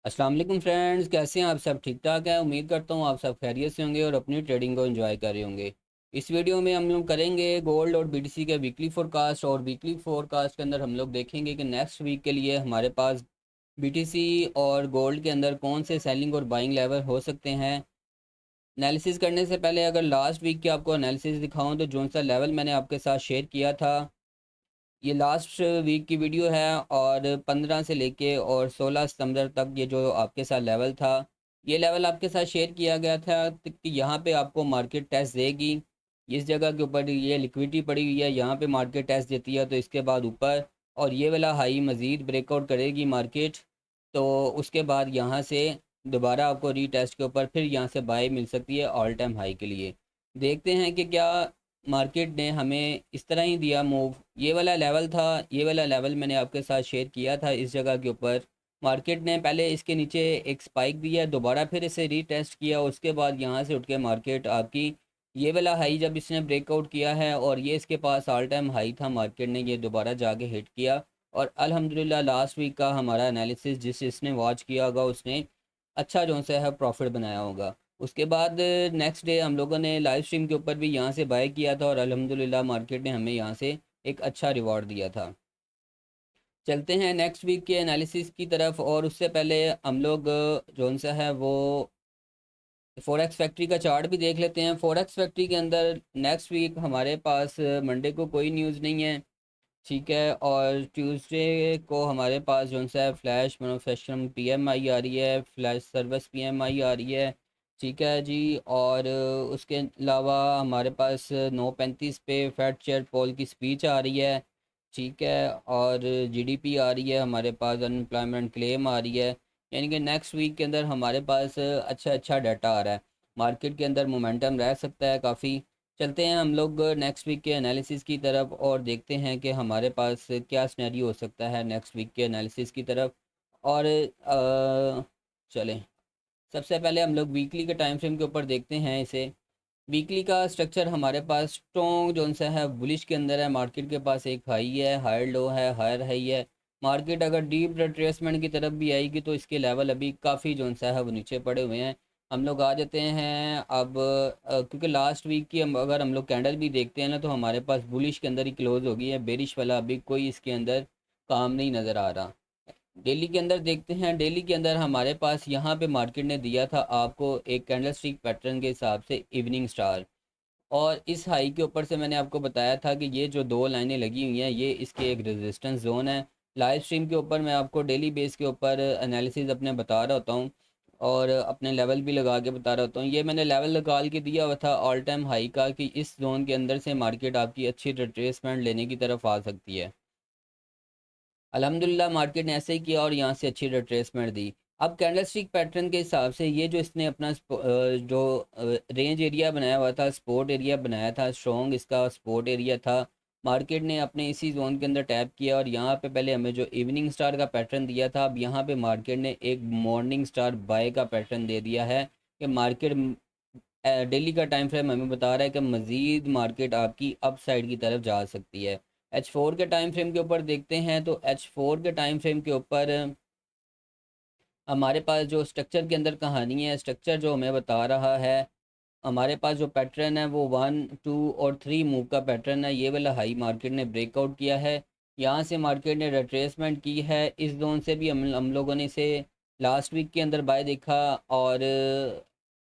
अस्सलाम वालेकुम फ्रेंड्स, कैसे हैं आप सब? ठीक ठाक है। उम्मीद करता हूँ आप सब खैरियत से होंगे और अपनी ट्रेडिंग को एंजॉय कर रहे होंगे। इस वीडियो में हम लोग करेंगे गोल्ड और बीटीसी के वीकली फोरकास्ट। और वीकली फोरकास्ट के अंदर हम लोग देखेंगे कि नेक्स्ट वीक के लिए हमारे पास बीटीसी और गोल्ड के अंदर कौन से सेलिंग और बाइंग लेवल हो सकते हैं। एनालिसिस करने से पहले अगर लास्ट वीक के आपको एनालिसिस दिखाऊं तो जो सा लेवल मैंने आपके साथ शेयर किया था, ये लास्ट वीक की वीडियो है। और 15 से लेके और 16 सितंबर तक ये जो आपके साथ लेवल था, ये लेवल आपके साथ शेयर किया गया था कि यहाँ पे आपको मार्केट टेस्ट देगी। इस जगह के ऊपर ये लिक्विडिटी पड़ी हुई है, यहाँ पे मार्केट टेस्ट देती है तो इसके बाद ऊपर और ये वाला हाई मज़ीद ब्रेकआउट करेगी मार्केट। तो उसके बाद यहाँ से दोबारा आपको रीटेस्ट के ऊपर फिर यहाँ से बाय मिल सकती है ऑल टाइम हाई के लिए। देखते हैं कि क्या मार्केट ने हमें इस तरह ही दिया मूव। ये वाला लेवल था, ये वाला लेवल मैंने आपके साथ शेयर किया था। इस जगह के ऊपर मार्केट ने पहले इसके नीचे एक स्पाइक दिया, दोबारा फिर इसे रीटेस्ट किया, उसके बाद यहाँ से उठ के मार्केट आपकी ये वाला हाई जब इसने ब्रेकआउट किया है और ये इसके पास ऑल टाइम हाई था, मार्केट ने ये दोबारा जाके हिट किया। और अल्हम्दुलिल्लाह लास्ट वीक का हमारा एनालिसिस जिस इसने वॉच किया होगा उसने अच्छा जो सा है प्रॉफिट बनाया होगा। उसके बाद नेक्स्ट डे हम लोगों ने लाइव स्ट्रीम के ऊपर भी यहाँ से बाय किया था और अल्हम्दुलिल्लाह मार्केट ने हमें यहाँ से एक अच्छा रिवॉर्ड दिया था। चलते हैं नेक्स्ट वीक के एनालिसिस की तरफ। और उससे पहले हम लोग जोन सा है वो फॉरेक्स फैक्ट्री का चार्ट भी देख लेते हैं। फॉरेक्स फैक्ट्री के अंदर नेक्स्ट वीक हमारे पास मंडे को कोई न्यूज़ नहीं है, ठीक है। और ट्यूसडे को हमारे पास जो सा है फ्लैश मैन्युफैक्चरिंग पीएमआई आ रही है, फ्लैश सर्विस पीएमआई आ रही है, ठीक है जी। और उसके अलावा हमारे पास 9:35 पे फेड चेयर पॉल की स्पीच आ रही है, ठीक है। और जीडीपी आ रही है, हमारे पास अनएम्प्लॉयमेंट क्लेम आ रही है। यानी कि नेक्स्ट वीक के अंदर हमारे पास अच्छा अच्छा डाटा आ रहा है। मार्केट के अंदर मोमेंटम रह सकता है काफ़ी। चलते हैं हम लोग नेक्स्ट वीक के एनालिसिस की तरफ और देखते हैं कि हमारे पास क्या सिनेरियो हो सकता है नेक्स्ट वीक के एनालिसिस की तरफ। और चलें, सबसे पहले हम लोग वीकली के टाइम फ्रेम के ऊपर देखते हैं इसे। वीकली का स्ट्रक्चर हमारे पास स्ट्रॉन्ग जो सा है बुलिश के अंदर है। मार्केट के पास एक हाई है, हायर लो है, हायर हाई है। मार्केट अगर डीप रिट्रेसमेंट की तरफ भी आएगी तो इसके लेवल अभी काफ़ी जो सा है वो नीचे पड़े हुए हैं। हम लोग आ जाते हैं अब क्योंकि लास्ट वीक की अगर हम लोग कैंडल भी देखते हैं ना तो हमारे पास बुलिश के अंदर ही क्लोज हो गई है, बेरिश वाला अभी कोई इसके अंदर काम नहीं नज़र आ रहा। डेली के अंदर देखते हैं। डेली के अंदर हमारे पास यहाँ पे मार्केट ने दिया था आपको एक कैंडल स्टिक पैटर्न के हिसाब से इवनिंग स्टार। और इस हाई के ऊपर से मैंने आपको बताया था कि ये जो दो लाइनें लगी हुई हैं ये इसके एक रेजिस्टेंस जोन है। लाइव स्ट्रीम के ऊपर मैं आपको डेली बेस के ऊपर एनालिसिस अपने बता रहा होता हूँ और अपने लेवल भी लगा के बता रहा होता हूँ। ये मैंने लेवल निकाल के दिया हुआ था ऑल टाइम हाई का कि इस जोन के अंदर से मार्केट आपकी अच्छी रिट्रेसमेंट लेने की तरफ आ सकती है। अल्हम्दुलिल्लाह मार्केट ने ऐसे ही किया और यहाँ से अच्छी रिट्रेसमेंट दी। अब कैंडलस्टिक पैटर्न के हिसाब से ये जो इसने अपना जो रेंज एरिया बनाया हुआ था, सपोर्ट एरिया बनाया था, स्ट्रॉन्ग इसका सपोर्ट एरिया था। मार्केट ने अपने इसी जोन के अंदर टैप किया और यहाँ पे पहले हमें जो इवनिंग स्टार का पैटर्न दिया था, अब यहाँ पे मार्केट ने एक मॉर्निंग स्टार बाय का पैटर्न दे दिया है कि मार्केट डेली का टाइम फ्रेम हमें बता रहा है कि मज़ीद मार्केट आपकी अप साइड की तरफ जा सकती है। H4 के टाइम फ्रेम के ऊपर देखते हैं तो H4 के टाइम फ्रेम के ऊपर हमारे पास जो स्ट्रक्चर के अंदर कहानी है, स्ट्रक्चर जो हमें बता रहा है, हमारे पास जो पैटर्न है वो 1 2 और 3 मूव का पैटर्न है। ये वाला हाई मार्केट ने ब्रेकआउट किया है, यहाँ से मार्केट ने रिट्रेसमेंट की है। इस जोन से भी हम लोगों ने इसे लास्ट वीक के अंदर बाय देखा और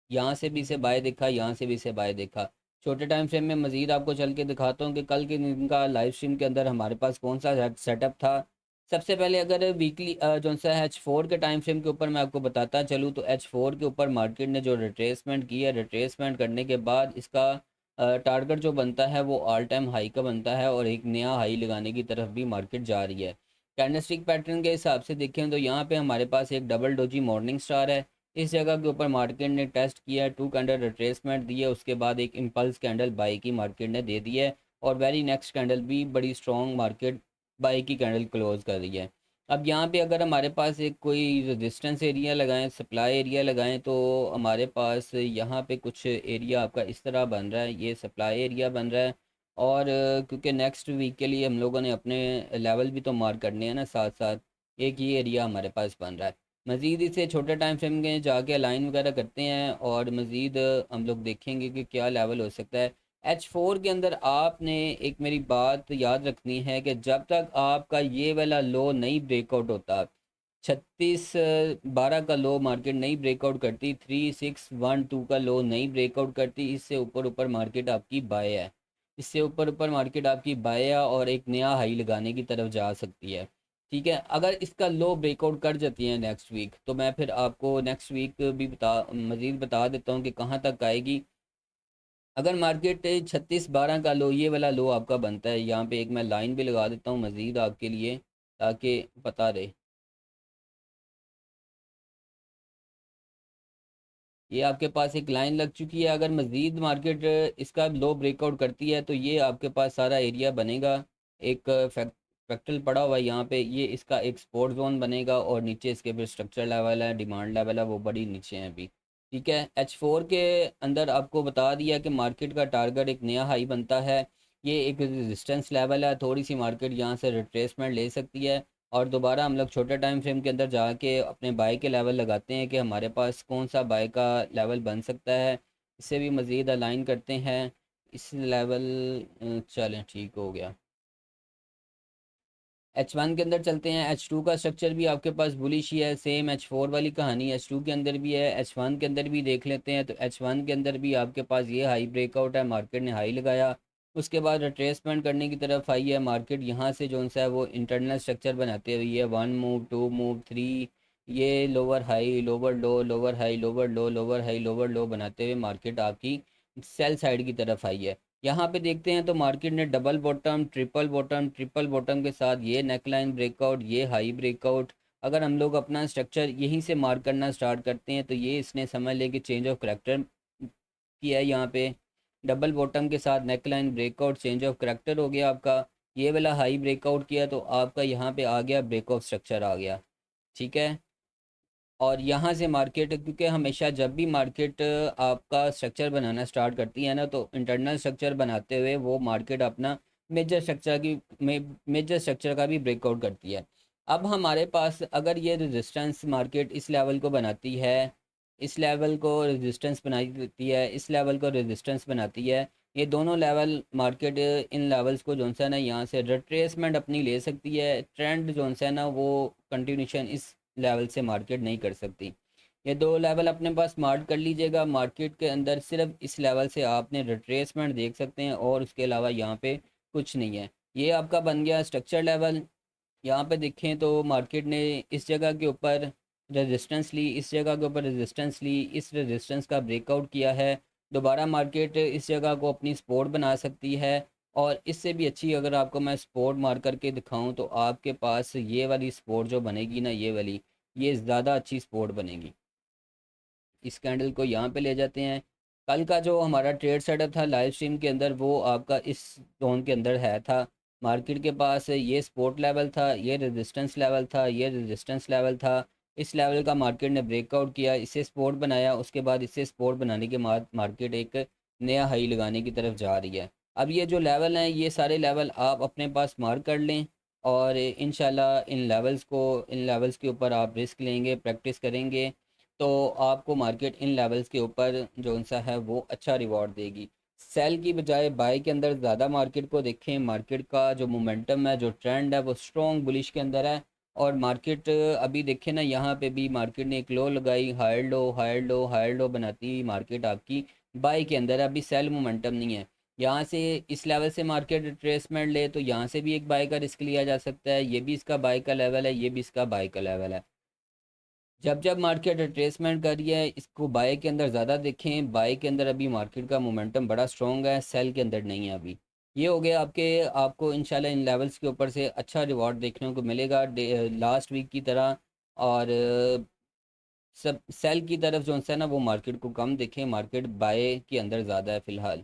यहाँ से भी इसे बाय देखा, यहाँ से भी इसे बाय देखा। छोटे टाइम फ्रेम में मज़ीद आपको चल के दिखाता हूँ कि कल के दिन का लाइव स्ट्रीम के अंदर हमारे पास कौन सा सेटअप था। सबसे पहले अगर वीकली जो सा H4 के टाइम फ्रेम के ऊपर मैं आपको बताता चलूँ तो H4 के ऊपर मार्केट ने जो रिट्रेसमेंट की है, रिट्रेसमेंट करने के बाद इसका टारगेट जो बनता है वो ऑल टाइम हाई का बनता है और एक नया हाई लगाने की तरफ भी मार्केट जा रही है। कैंडलस्टिक पैटर्न के हिसाब से देखें तो यहाँ पे हमारे पास एक डबल डोजी मॉर्निंग स्टार है। इस जगह के ऊपर मार्केट ने टेस्ट किया है, 2 कैंडल रिट्रेसमेंट दी है, उसके बाद एक इम्पल्स कैंडल बाई की मार्केट ने दे दी है। और वेरी नेक्स्ट कैंडल भी बड़ी स्ट्रॉन्ग मार्केट बाई की कैंडल क्लोज कर रही है। अब यहाँ पे अगर हमारे पास एक कोई रेजिस्टेंस एरिया लगाएं, सप्लाई एरिया लगाएं तो हमारे पास यहाँ पे कुछ एरिया आपका इस तरह बन रहा है, ये सप्लाई एरिया बन रहा है। और क्योंकि नेक्स्ट वीक के लिए हम लोगों ने अपने लेवल भी तो मार्क करने हैं ना साथ साथ, एक ये एरिया हमारे पास बन रहा है। मज़ीद इसे छोटे टाइम फ्रेम में जाके अलाइन वगैरह करते हैं और मज़ीद हम लोग देखेंगे कि क्या लेवल हो सकता है। H4 के अंदर आपने एक मेरी बात याद रखनी है कि जब तक आपका ये वाला लो नहीं ब्रेकआउट होता, 3612 का लो मार्केट नहीं ब्रेकआउट करती, 3612 का लो नहीं ब्रेकआउट करती, इससे ऊपर ऊपर मार्केट आपकी बाय है। इससे ऊपर ऊपर मार्केट आपकी बाय है और एक नया हाई लगाने की तरफ जा सकती है। ठीक है, अगर इसका लो ब्रेकआउट कर जाती है नेक्स्ट वीक, तो मैं फिर आपको नेक्स्ट वीक भी मज़ीद बता देता हूँ कि कहाँ तक आएगी। अगर मार्केट 3612 का लो, ये वाला लो आपका बनता है, यहाँ पे एक मैं लाइन भी लगा देता हूँ मज़ीद आपके लिए ताकि पता रहे। ये आपके पास एक लाइन लग चुकी है। अगर मज़ीद मार्केट इसका लो ब्रेकआउट करती है तो ये आपके पास सारा एरिया बनेगा। एक फ्रैक्टल पड़ा हुआ है यहाँ पे, ये इसका एक सपोर्ट जोन बनेगा और नीचे इसके फिर स्ट्रक्चर लेवल है, डिमांड लेवल है, वो बड़ी नीचे है अभी। ठीक है, H4 के अंदर आपको बता दिया कि मार्केट का टारगेट एक नया हाई बनता है। ये एक रेजिस्टेंस लेवल है, थोड़ी सी मार्केट यहाँ से रिट्रेसमेंट ले सकती है और दोबारा हम लोग छोटे टाइम फ्रेम के अंदर जाके अपने बाय के लेवल लगाते हैं कि हमारे पास कौन सा बाय का लेवल बन सकता है। इससे भी मज़ीद अलाइन करते हैं इस लेवल। चलें, ठीक हो गया। H1 के अंदर चलते हैं। H2 का स्ट्रक्चर भी आपके पास बुलिश ही है, सेम H4 वाली कहानी H2 के अंदर भी है, H1 के अंदर भी देख लेते हैं। तो H1 के अंदर भी आपके पास ये हाई ब्रेकआउट है, मार्केट ने हाई लगाया, उसके बाद रिट्रेसमेंट करने की तरफ आई है मार्केट। यहाँ से जो सा है वो इंटरनल स्ट्रक्चर बनाते हुए, ये 1 मूव 2 मूव 3, ये लोअर हाई लोअर लो, लोअर हाई लोअर लो, लोअर हाई लोअर लो बनाते हुए मार्केट आपकी सेल साइड की तरफ आई है। यहाँ पे देखते हैं तो मार्केट ने double bottom, triple bottom, triple bottom के साथ ये नेकलाइन ब्रेकआउट, ये हाई ब्रेकआउट। अगर हम लोग अपना स्ट्रक्चर यहीं से मार्क करना स्टार्ट करते हैं तो ये इसने समझ लें कि चेंज ऑफ करेक्टर किया है। यहाँ पे डबल बॉटम के साथ neckline breakout, change of character हो गया आपका। ये वाला हाई ब्रेकआउट किया तो आपका यहाँ पे आ गया ब्रेक ऑफ स्ट्रक्चर आ गया। ठीक है, और यहाँ से मार्केट, क्योंकि हमेशा जब भी मार्केट आपका स्ट्रक्चर बनाना स्टार्ट करती है ना, तो इंटरनल स्ट्रक्चर बनाते हुए वो मार्केट अपना मेजर स्ट्रक्चर का भी ब्रेकआउट करती है। अब हमारे पास अगर ये रेजिस्टेंस मार्केट इस लेवल को बनाती है, इस लेवल को रेजिस्टेंस बनाई देती है, इस लेवल को रेजिस्टेंस बनाती है, ये दोनों लेवल मार्केट इन लेवल्स को जो है ना यहाँ से रिट्रेसमेंट अपनी ले सकती है। ट्रेंड जो है ना वो कंटिन्यूशन इस लेवल से मार्केट नहीं कर सकती। ये दो लेवल अपने पास मार्क कर लीजिएगा। मार्केट के अंदर सिर्फ इस लेवल से आपने रिट्रेसमेंट देख सकते हैं और उसके अलावा यहाँ पे कुछ नहीं है। ये आपका बन गया स्ट्रक्चर लेवल। यहाँ पे देखें तो मार्केट ने इस जगह के ऊपर रेजिस्टेंस ली, इस जगह के ऊपर रेजिस्टेंस ली, इस रेजिस्टेंस का ब्रेकआउट किया है। दोबारा मार्केट इस जगह को अपनी सपोर्ट बना सकती है और इससे भी अच्छी अगर आपको मैं सपोर्ट मार करके दिखाऊं तो आपके पास ये वाली सपोर्ट जो बनेगी ना, ये वाली, ये ज़्यादा अच्छी सपोर्ट बनेगी। इस कैंडल को यहाँ पे ले जाते हैं। कल का जो हमारा ट्रेड सेटअप था लाइव स्ट्रीम के अंदर, वो आपका इस जोन के अंदर है था। मार्केट के पास ये सपोर्ट लेवल था, ये रेजिस्टेंस लेवल था, ये रेजिस्टेंस लेवल था। इस लेवल का मार्केट ने ब्रेकआउट किया, इसे सपोर्ट बनाया, उसके बाद इसे सपोर्ट बनाने के बाद मार्केट एक नया हाई लगाने की तरफ जा रही है। अब ये जो लेवल हैं, ये सारे लेवल आप अपने पास मार्क कर लें और इंशाल्लाह इन लेवल्स के ऊपर आप रिस्क लेंगे, प्रैक्टिस करेंगे तो आपको मार्केट इन लेवल्स के ऊपर जो सा है वो अच्छा रिवॉर्ड देगी। सेल की बजाय बाय के अंदर ज़्यादा मार्केट को देखें। मार्केट का जो मोमेंटम है, जो ट्रेंड है, वो स्ट्रॉन्ग बुलिश के अंदर है। और मार्केट अभी देखें ना, यहाँ पे भी मार्केट ने एक लो लगाई, higher low higher low higher low बनाती हुई मार्केट आपकी बाय के अंदर है। अभी सेल मोमेंटम नहीं है। यहाँ से इस लेवल से मार्केट रिट्रेसमेंट ले तो यहाँ से भी एक बाय का रिस्क लिया जा सकता है। ये भी इसका बाय का लेवल है, ये भी इसका बाय का लेवल है। जब जब मार्केट रिट्रेसमेंट कर रही है, इसको बाय के अंदर ज़्यादा देखें। बाय के अंदर अभी मार्केट का मोमेंटम बड़ा स्ट्रॉन्ग है, सेल के अंदर नहीं है अभी। ये हो गया आपके, आपको इंशाल्लाह इन लेवल्स के ऊपर से अच्छा रिवॉर्ड देखने को मिलेगा लास्ट वीक की तरह। और सब सेल की तरफ जो है ना वो मार्केट को कम देखें, मार्केट बाय के अंदर ज़्यादा है फ़िलहाल।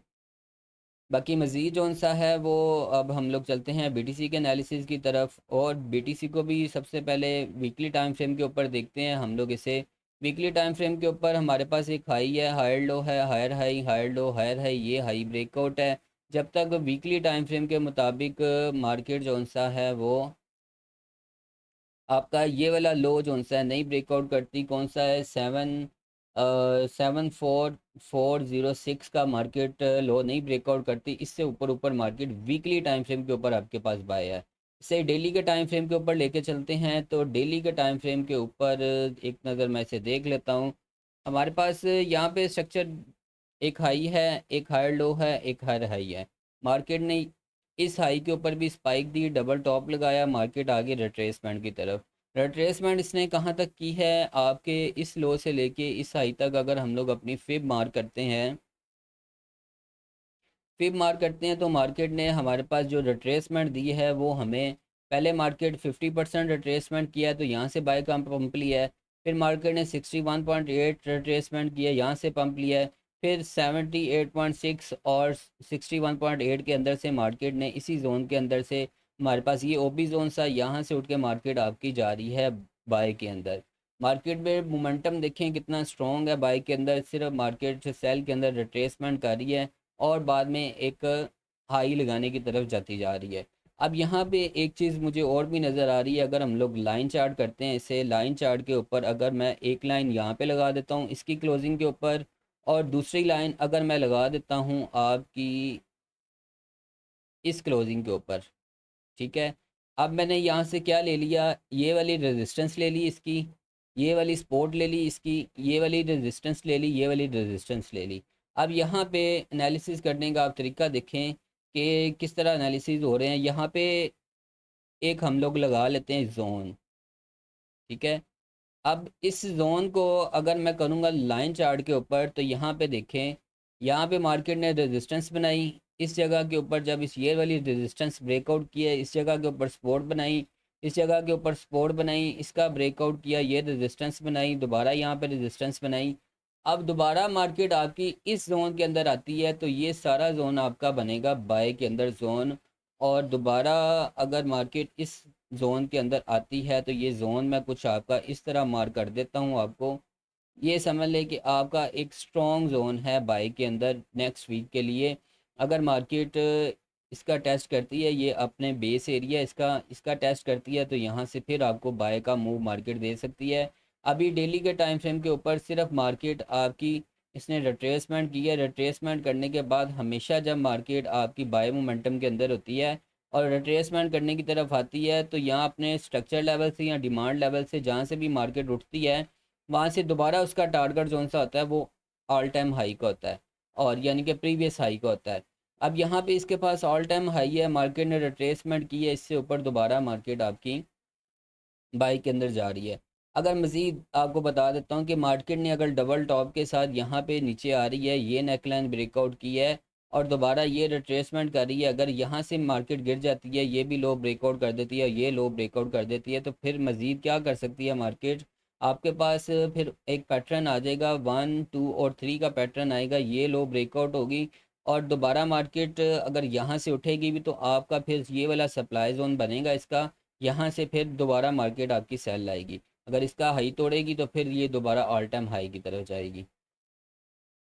बाकी मज़ीद जौन सा है वो, अब हम लोग चलते हैं बीटीसी के एनालिसिस की तरफ। और बीटीसी को भी सबसे पहले वीकली टाइम फ्रेम के ऊपर देखते हैं हम लोग इसे। वीकली टाइम फ्रेम के ऊपर हमारे पास एक हाई है, हायर लो है, higher high, higher low, higher high, ये हाई ब्रेकआउट है। जब तक वीकली टाइम फ्रेम के मुताबिक मार्केट जौन सा है वो आपका ये वाला लो जो सा है नहीं ब्रेकआउट करती, कौन सा है, 74406 का मार्केट लो नहीं ब्रेकआउट करती, इससे ऊपर ऊपर मार्केट वीकली टाइम फ्रेम के ऊपर आपके पास बाय है। इसे डेली के टाइम फ्रेम के ऊपर लेके चलते हैं, तो डेली के टाइम फ्रेम के ऊपर एक नज़र मैं इसे देख लेता हूँ। हमारे पास यहाँ पे स्ट्रक्चर एक हाई है, एक हायर लो है, एक हायर हाई है। मार्केट ने इस हाई के ऊपर भी स्पाइक दी, डबल टॉप लगाया, मार्केट आगे रिट्रेसमेंट की तरफ। रिट्रेसमेंट इसने कहाँ तक की है, आपके इस लो से लेके इस हाई तक अगर हम लोग अपनी फिब मार्क करते हैं, फिब मार्क करते हैं, तो मार्केट ने हमारे पास जो रिट्रेसमेंट दी है वो हमें, पहले मार्केट 50% रिट्रेसमेंट किया है तो यहाँ से बाय का पंप लिया है। फिर मार्केट ने 61.8 रिट्रेसमेंट किया, यहाँ से पंप लिया है। फिर 78.6 और 61.8 के अंदर से मार्केट ने इसी जोन के अंदर से, हमारे पास ये ओबी जोन सा, यहाँ से उठ के मार्केट आपकी जा रही है बाय के अंदर। मार्केट में मोमेंटम देखें कितना स्ट्रॉन्ग है बाय के अंदर, सिर्फ मार्केट सेल के अंदर रिट्रेसमेंट कर रही है और बाद में एक हाई लगाने की तरफ जाती जा रही है। अब यहाँ पे एक चीज़ मुझे और भी नज़र आ रही है, अगर हम लोग लाइन चार्ट करते हैं, इसे लाइन चार्ट के ऊपर अगर मैं एक लाइन यहाँ पे लगा देता हूँ इसकी क्लोजिंग के ऊपर, और दूसरी लाइन अगर मैं लगा देता हूँ आपकी इस क्लोजिंग के ऊपर, ठीक है। अब मैंने यहाँ से क्या ले लिया, ये वाली रेजिस्टेंस ले ली इसकी, ये वाली सपोर्ट ले ली इसकी, ये वाली रेजिस्टेंस ले ली, ये वाली रेजिस्टेंस ले ली। अब यहाँ पे एनालिसिस करने का आप तरीका देखें कि किस तरह एनालिसिस हो रहे हैं। यहाँ पे एक हम लोग लगा लेते हैं जोन, ठीक है। अब इस जोन को अगर मैं करूँगा लाइन चार्ट के ऊपर, तो यहाँ पे देखें, यहाँ पे मार्केट ने रेजिस्टेंस बनाई इस जगह के ऊपर, जब इस ये वाली रेजिस्टेंस ब्रेकआउट किया, इस जगह के ऊपर सपोर्ट बनाई, इस जगह के ऊपर सपोर्ट बनाई, इसका ब्रेकआउट किया, ये रेजिस्टेंस बनाई, दोबारा यहाँ पे रेजिस्टेंस बनाई। अब दोबारा मार्केट आपकी इस जोन के अंदर आती है, तो ये सारा जोन आपका बनेगा बाय के अंदर जोन। और दोबारा अगर मार्केट इस जोन के अंदर आती है, तो ये जोन मैं कुछ आपका इस तरह मार्क कर देता हूँ आपको। ये समझ लें कि आपका एक स्ट्रॉन्ग जोन है बाई के अंदर नेक्स्ट वीक के लिए। अगर मार्केट इसका टेस्ट करती है, ये अपने बेस एरिया इसका इसका टेस्ट करती है, तो यहाँ से फिर आपको बाय का मूव मार्केट दे सकती है। अभी डेली के टाइम फ्रेम के ऊपर सिर्फ मार्केट आपकी, इसने रिट्रेसमेंट की है, रिट्रेसमेंट करने के बाद हमेशा जब मार्केट आपकी बाय मोमेंटम के अंदर होती है और रिट्रेसमेंट करने की तरफ आती है, तो यहाँ अपने स्ट्रक्चर लेवल से या डिमांड लेवल से जहाँ से भी मार्केट उठती है, वहाँ से दोबारा उसका टारगेट जोन सा होता है वो ऑल टाइम हाई का होता है, और यानी कि प्रीवियस हाई का होता है। अब यहाँ पे इसके पास ऑल टाइम हाई है, मार्केट ने रिट्रेसमेंट की है, इससे ऊपर दोबारा मार्केट आपकी बाई के अंदर जा रही है। अगर मज़ीद आपको बता देता हूँ कि मार्केट ने अगर डबल टॉप के साथ यहाँ पे नीचे आ रही है, ये नेकलाइन ब्रेकआउट की है और दोबारा ये रिट्रेसमेंट कर रही है, अगर यहाँ से मार्केट गिर जाती है, ये भी लो ब्रेकआउट कर देती है, ये लो ब्रेकआउट कर देती है, तो फिर मज़ीद क्या कर सकती है मार्केट, आपके पास फिर एक पैटर्न आ जाएगा, 1 2 और 3 का पैटर्न आएगा, ये लो ब्रेकआउट होगी और दोबारा मार्केट अगर यहाँ से उठेगी भी, तो आपका फिर ये वाला सप्लाई जोन बनेगा इसका, यहाँ से फिर दोबारा मार्केट आपकी सेल लाएगी। अगर इसका हाई तोड़ेगी तो फिर ये दोबारा ऑल टाइम हाई की तरफ जाएगी।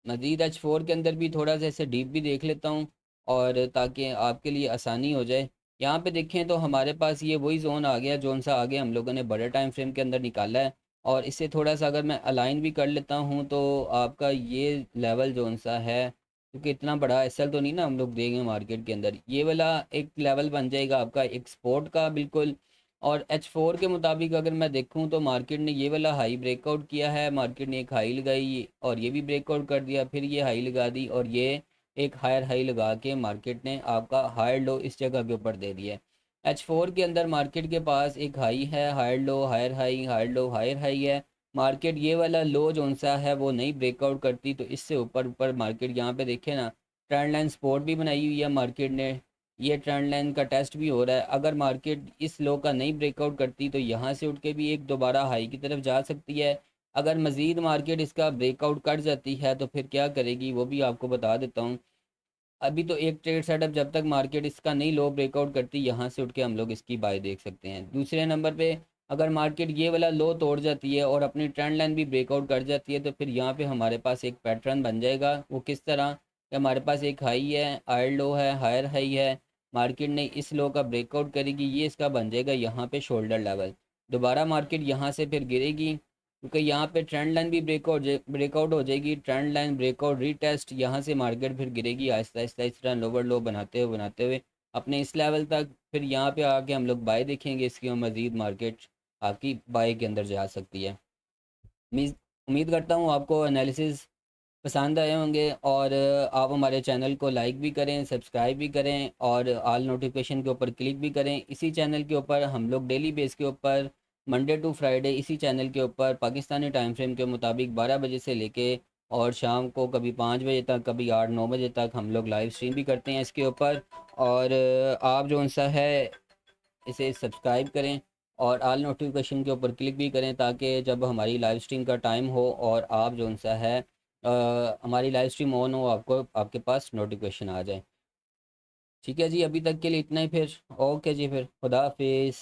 मजीद H4 के अंदर भी थोड़ा सा ऐसे डीप भी देख लेता हूँ, और ताकि आपके लिए आसानी हो जाए। यहाँ पे देखें तो हमारे पास ये वही जोन आ गया, जोन सा आगे हम लोगों ने बड़े टाइम फ्रेम के अंदर निकाला है। और इससे थोड़ा सा अगर मैं अलाइन भी कर लेता हूँ, तो आपका ये लेवल जोन सा है, क्योंकि इतना बड़ा एसएल तो नहीं ना हम लोग देंगे मार्केट के अंदर, ये वाला एक लेवल बन जाएगा आपका एक स्पोर्ट का बिल्कुल। और H4 के मुताबिक अगर मैं देखूं, तो मार्केट ने ये वाला हाई ब्रेकआउट किया है, मार्केट ने एक हाई लगाई और ये भी ब्रेकआउट कर दिया, फिर ये हाई लगा दी और ये एक हायर हाई लगा के मार्केट ने आपका हायर लो इस जगह के ऊपर दे दिया है। H4 के अंदर मार्केट के पास एक हाई है, higher low higher high, higher low higher high है। मार्केट ये वाला लो जो सा है वो नहीं ब्रेकआउट करती, तो इससे ऊपर ऊपर मार्केट यहाँ पे देखे ना, ट्रेंड लाइन सपोर्ट भी बनाई हुई है मार्केट ने, ये ट्रेंड लाइन का टेस्ट भी हो रहा है। अगर मार्केट इस लो का नहीं ब्रेकआउट करती, तो यहाँ से उठ के भी एक दोबारा हाई की तरफ जा सकती है। अगर मज़ीद मार्केट इसका ब्रेकआउट कर जाती है, तो फिर क्या करेगी वो भी आपको बता देता हूँ। अभी तो एक ट्रेड सेटअप, जब तक मार्केट इसका नहीं लो ब्रेकआउट करती, यहाँ से उठ के हम लोग इसकी बाय देख सकते हैं। दूसरे नंबर पे, अगर मार्केट ये वाला लो तोड़ जाती है और अपनी ट्रेंड लाइन भी ब्रेकआउट कर जाती है, तो फिर यहाँ पे हमारे पास एक पैटर्न बन जाएगा। वो किस तरह कि हमारे पास एक हाई है, हायर लो है, हायर हाई है, मार्केट ने इस लो का ब्रेकआउट करेगी, ये इसका बन जाएगा यहाँ पे शोल्डर लेवल। दोबारा मार्केट यहाँ से फिर गिरेगी, क्योंकि यहाँ पे ट्रेंड लाइन भी ब्रेकआउट हो जाएगी। ट्रेंड लाइन ब्रेकआउट रीटेस्ट, यहाँ से मार्केट फिर गिरेगी आहिस्ता आहिस्ता इस तरह लोवर लो बनाते हुए अपने इस लेवल तक। फिर यहाँ पे आके हम लोग बाय देखेंगे इसकी, और मज़ीद मार्केट आपकी बाय के अंदर जा सकती है। उम्मीद उम्मीद करता हूँ आपको एनालिसिस पसंद आए होंगे, और आप हमारे चैनल को लाइक भी करें, सब्सक्राइब भी करें, और ऑल नोटिफिकेशन के ऊपर क्लिक भी करें। इसी चैनल के ऊपर हम लोग डेली बेस के ऊपर मंडे टू फ्राइडे इसी चैनल के ऊपर पाकिस्तानी टाइम फ्रेम के मुताबिक 12 बजे से लेके और शाम को कभी 5 बजे तक, कभी 8-9 बजे तक हम लोग लाइव स्ट्रीम भी करते हैं इसके ऊपर। और आप जो सा है इसे सब्सक्राइब करें और ऑल नोटिफिकेशन के ऊपर क्लिक भी करें, ताकि जब हमारी लाइव स्ट्रीम का टाइम हो और आप जो सा है हमारी लाइव स्ट्रीम ऑन हो, आपको आपके पास नोटिफिकेशन आ जाए। ठीक है जी, अभी तक के लिए इतना ही फिर। ओके जी, फिर खुदा हाफिज़।